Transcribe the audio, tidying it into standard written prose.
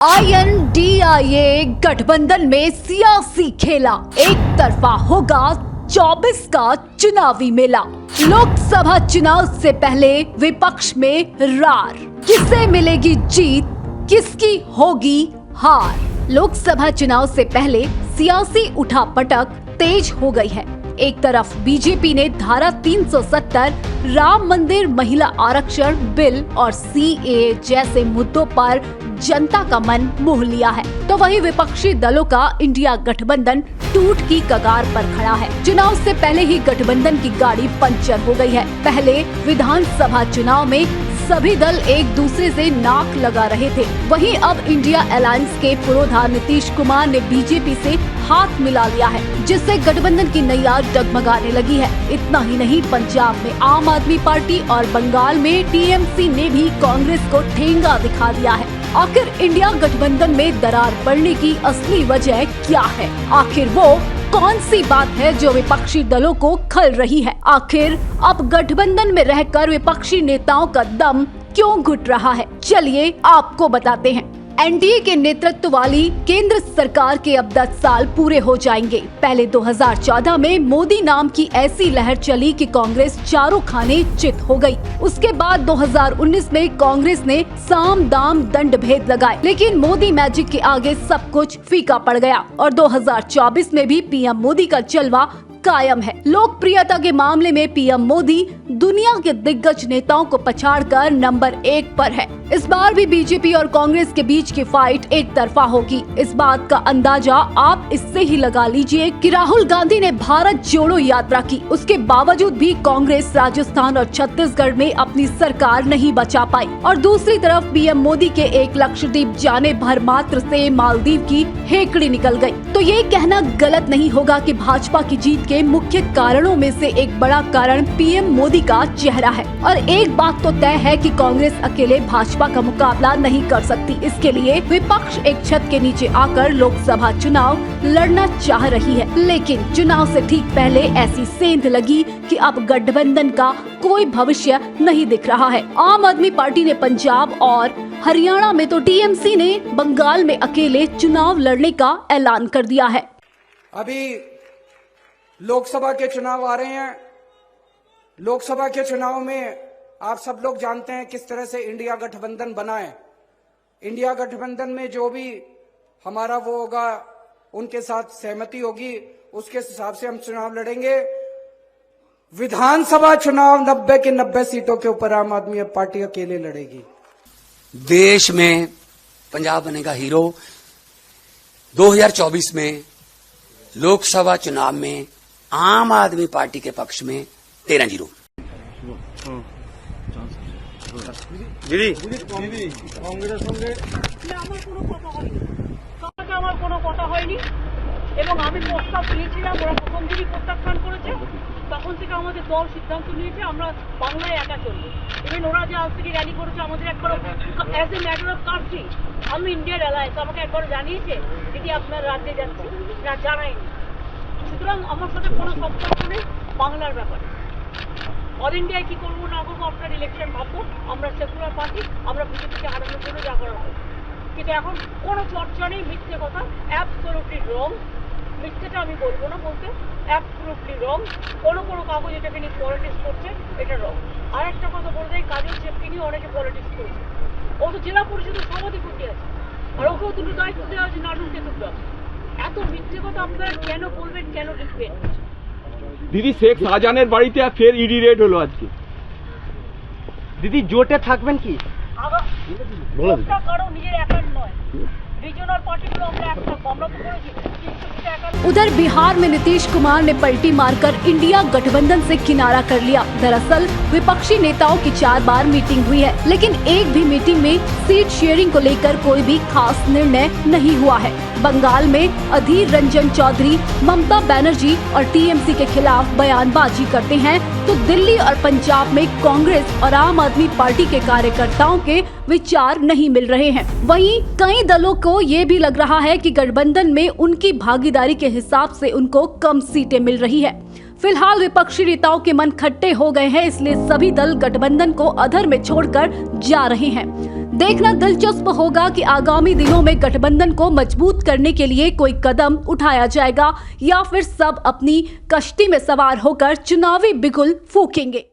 INDIA गठबंधन में सियासी खेला, एक तरफा होगा 24 का चुनावी मेला। लोकसभा चुनाव से पहले विपक्ष में रार, किसे मिलेगी जीत, किसकी होगी हार। लोकसभा चुनाव से पहले सियासी उठापटक तेज हो गई है। एक तरफ बीजेपी ने धारा 370, राम मंदिर, महिला आरक्षण बिल और CAA जैसे मुद्दों पर जनता का मन मोह लिया है, तो वहीं विपक्षी दलों का इंडिया गठबंधन टूट की कगार पर खड़ा है। चुनाव से पहले ही गठबंधन की गाड़ी पंचर हो गई है। पहले विधानसभा चुनाव में सभी दल एक दूसरे से नाक लगा रहे थे, वहीं अब इंडिया अलायंस के पुरोधा नीतीश कुमार ने बीजेपी से हाथ मिला लिया है, जिससे गठबंधन की नैया डगमगाने लगी है। इतना ही नहीं, पंजाब में आम आदमी पार्टी और बंगाल में TMC ने भी कांग्रेस को ठेंगा दिखा दिया है। आखिर इंडिया गठबंधन में दरार पड़ने की असली वजह क्या है? आखिर वो कौन सी बात है जो विपक्षी दलों को खल रही है? आखिर अब गठबंधन में रहकर विपक्षी नेताओं का दम क्यों घुट रहा है? चलिए आपको बताते हैं। NDA के नेतृत्व वाली केंद्र सरकार के अब 10 साल पूरे हो जाएंगे। पहले 2014 में मोदी नाम की ऐसी लहर चली कि कांग्रेस चारों खाने चित हो गई। उसके बाद 2019 में कांग्रेस ने साम दाम दंड भेद लगाए, लेकिन मोदी मैजिक के आगे सब कुछ फीका पड़ गया और 2024 में भी PM मोदी का जलवा कायम है। लोकप्रियता के मामले में PM मोदी दुनिया के दिग्गज नेताओं को पछाड़कर नंबर 1 पर है। इस बार भी बीजेपी और कांग्रेस के बीच की फाइट एक तरफा होगी। इस बात का अंदाजा आप इससे ही लगा लीजिए कि राहुल गांधी ने भारत जोड़ो यात्रा की, उसके बावजूद भी कांग्रेस राजस्थान और छत्तीसगढ़ में अपनी सरकार नहीं बचा पाई और दूसरी तरफ PM मोदी के एक लक्षद्वीप जाने भर मात्र से मालदीव की हेकड़ी निकल गई। तो ये कहना गलत नहीं होगा कि भाजपा की जीत के मुख्य कारणों में से एक बड़ा कारण PM मोदी का चेहरा है। और एक बात तो तय है कि कांग्रेस अकेले भाजपा का मुकाबला नहीं कर सकती। इसके लिए विपक्ष एक छत के नीचे आकर लोकसभा चुनाव लड़ना चाह रही है, लेकिन चुनाव से ठीक पहले ऐसी सेंध लगी कि अब गठबंधन का कोई भविष्य नहीं दिख रहा है। आम आदमी पार्टी ने पंजाब और हरियाणा में तो TMC ने बंगाल में अकेले चुनाव लड़ने का ऐलान कर दिया है। अभी लोकसभा के चुनाव आ रहे हैं। लोकसभा के चुनाव में आप सब लोग जानते हैं किस तरह से इंडिया गठबंधन बना है। इंडिया गठबंधन में जो भी हमारा वो होगा, उनके साथ सहमति होगी, उसके हिसाब से हम चुनाव लड़ेंगे। विधानसभा चुनाव 90 के 90 सीटों के ऊपर आम आदमी पार्टी अकेले लड़ेगी। देश में पंजाब बनेगा हीरो। 2024 में लोकसभा चुनाव में आम आदमी पार्टी के पक्ष में 13-0। আমার কোনো কথা হয়নি এবং আমি প্রস্তাব দিয়েছিলাম, ওরা প্রথম দিনই প্রত্যাখ্যান করেছে। তখন থেকে আমাদের দল সিদ্ধান্ত নিয়েছে আমরা বাংলায় একা চলবো। ইভেন ওরা যে আজ থেকে র্যালি করেছে, আমাদের একবার as a matter of country, আমি ইন্ডিয়ার অ্যালায়েন্স আমাকে একবার জানিয়েছে দিদি আপনার রাজ্যে যাচ্ছে না, জানায়নি। সুতরাং আমার সাথে কোনো সম্পর্ক নেই বাংলার ব্যাপারে। অল ইন্ডিয়ায় কি করবো না করবো আপনার ইলেকশন ভাববো। আমরা সেকুলার পার্টি, আমরা বিজেপিকে হারানোর জন্য যা করা হবে, কিন্তু এখন কোনো চর্চা নেই। মিথ্যে কথা, অ্যাবসলিউটলি রং। মিথ্যেটা আমি বলবো না বলতে, অ্যাবসলিউটলি রং। কোনো কাগজ এটাকে নিয়ে পলিটিক্স করছে, এটা রং। আর একটা কথা বলে দেয়, কাজল চেপকে নিয়ে অনেকে পলিটিক্স করেছে। ও তো জেলা পরিষদের সভাধিপতি আছে, আর ওকেও দুটো দায়িত্ব দেওয়া আছে, নাটক দেখতে হবে। এত মিথ্যে কথা আপনারা কেন বলবেন, কেন লিখবেন? দিদি, শেখ শাহজাহানের বাড়িতে ফের ইডি রেড হলো আজকে। দিদি, জোটে থাকবেন কি? কারো নিজের একার নয়, রিজনাল পার্টিগুলো আমরা একটা আমরা তো করেছি। उधर बिहार में नीतीश कुमार ने पलटी मारकर इंडिया गठबंधन से किनारा कर लिया। दरअसल विपक्षी नेताओं की 4 बार मीटिंग हुई है, लेकिन एक भी मीटिंग में सीट शेयरिंग को लेकर कोई भी खास निर्णय नहीं हुआ है। बंगाल में अधीर रंजन चौधरी, ममता बनर्जी और TMC के खिलाफ बयानबाजी करते हैं, तो दिल्ली और पंजाब में कांग्रेस और आम आदमी पार्टी के कार्यकर्ताओं के विचार नहीं मिल रहे हैं। वहीं कई दलों को ये भी लग रहा है कि गठबंधन में उनकी भागीदारी के हिसाब से उनको कम सीटें मिल रही है। फिलहाल विपक्षी नेताओं के मन खट्टे हो गए हैं, इसलिए सभी दल गठबंधन को अधर में छोड़कर जा रहे हैं। देखना दिलचस्प होगा कि आगामी दिनों में गठबंधन को मजबूत करने के लिए कोई कदम उठाया जाएगा या फिर सब अपनी कश्ती में सवार होकर चुनावी बिगुल फूकेंगे।